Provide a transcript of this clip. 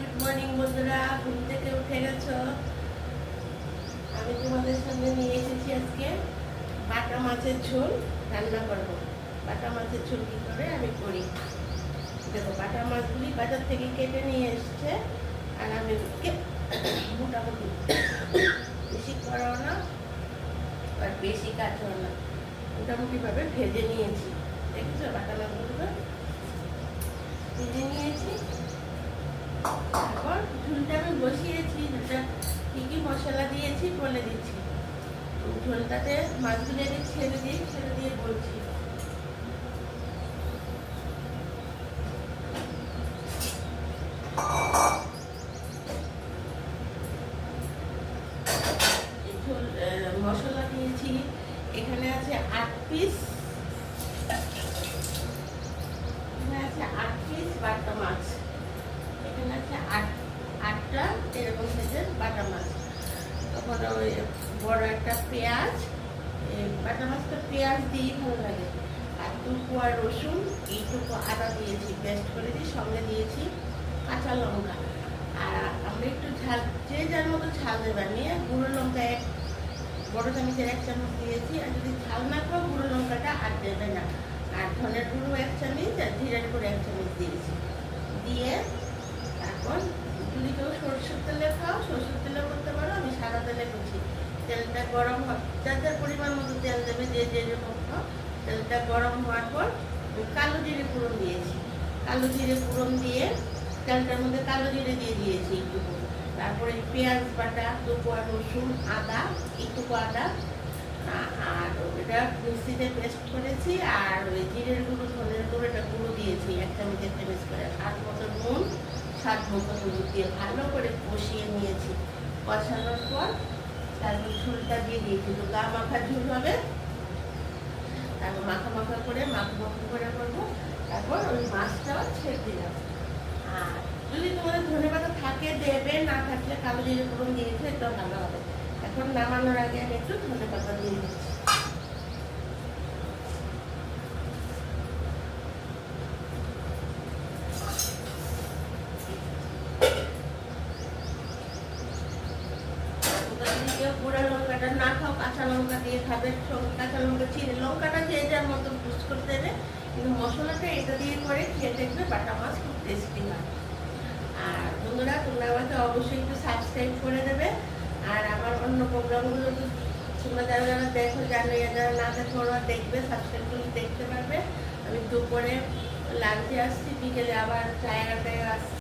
Good morning বন্ধুরা, ঘুম থেকে উঠে গেছো। আমি তোমাদের সামনে নিয়ে এসেছি আজকে বাটা মাছের ঝোল রান্না করবো। বাটা মাছের ঝোল কী করে আমি করি দেখো। বাটা মাছগুলি বাজার থেকে কেটে নিয়ে এসছে, আর আমি মোটামুটি বেশি করাও না আর বেশি কাটাও না, মোটামুটিভাবে ভেজে নিয়েছি। দেখেছো বাটা মাছগুলো ভেজে নিয়েছি। এখন ঝোলটা আমি বসিয়েছি, ঝোলটা কী কী মশলা দিয়েছি বলে দিচ্ছি। ঝোলটাতে মাছগুলো আগে ছেড়ে দিয়ে বলছি। ঝোল মশলা দিয়েছি, এখানে আছে 8 পিস, এখানে আছে 8 পিস বাটা মাছ, এখানে আছে আটটা এরকম সাইজের বাটা মাছ। তখন ওই বড় একটা পেঁয়াজ, বাটা মাছটা পেঁয়াজ দিয়েই ভালো লাগে, আর 2 কোয়া রসুন, এইটুকু আদা দিয়েছি, পেস্ট করে দিয়ে সঙ্গে দিয়েছি কাঁচা লঙ্কা। আর আমরা একটু ঝাল, যে যার মতো ঝাল দেবে, নিয়ে গুঁড়ো লঙ্কা এক বড় চামচের 1 চামচ দিয়েছি। আর যদি ঝাল না খাও গুঁড়ো লঙ্কাটা আর দেবে না। আর ধনের গুঁড়ো 1 চামচ আর জিরার গুঁড়ো 1 চামচ দিয়েছি। দিয়ে তারপর যদি কেউ সরষের তেলে খাও সরষের তেলে করতে পারো, আমি সাদা তেলে করছি। তেলটা গরম হয়, যার পরিমাণ মতো তেল দেবে, যে যেরকম খাও। তেলটা গরম হওয়ার পর কালো জিরে ফোড়ন দিয়েছি। কালো জিরে ফোড়ন দিয়ে তেলটার মধ্যে কালো জিরে দিয়ে দিয়েছি একটুকু। তারপরে পেঁয়াজ বাটা, 2 কোয়া রসুন, আদা, একটুকু আদা, আর এটা মিক্সিতে পেস্ট করেছি। আর ওই জিরের গুঁড়ো, ধনের গুঁড়ো, এটা গুঁড়ো দিয়েছি 1 চামচ 1 চামচ করে। স্বাদ মতো নুন, স্বাদ মতো হলুদ দিয়ে ভালো করে কষিয়ে নিয়েছি। কষানোর পর তারপর ঝোলটা দিয়ে দিয়েছি। তো গা মাখা ঝোল হবে, তারপর মাখা করে করবো। তারপর ওই মাছটাও ছেড়ে দিলাম। আর যদি তোমাদের ধনেপাতা থাকে দেবে, না থাকলে কালো জিরে ফোড়ন দিয়েছে, একটু ভালো হবে। এখন নামানোর আগে আমি একটু ধনেপাতা দিয়ে দিচ্ছি। কেউ গুঁড়া লঙ্কাটা না খাও, কাঁচা লঙ্কা দিয়ে খাবে, কাঁচা লঙ্কা চিড়ে লঙ্কাটা যে যার মতো বুঝ করতে দেবে। কিন্তু মশলাটা এটা দিয়ে করে খেয়ে দেখবে, বাটা মাছ খুব টেস্টি হয়। আর বন্ধুরা, তোমরা আমাকে অবশ্যই একটু সাবস্ক্রাইব করে দেবে। আর আমার অন্য প্রোগ্রামগুলো তো তোমরা যারা যারা দেখো, জানো, যারা না দেখো ওরা দেখবে, সাবস্ক্রাইব করে দেখতে পারবে। আমি দুপুরে লাঞ্চে আসছি, বিকেলে আবার 11টায় আসছি।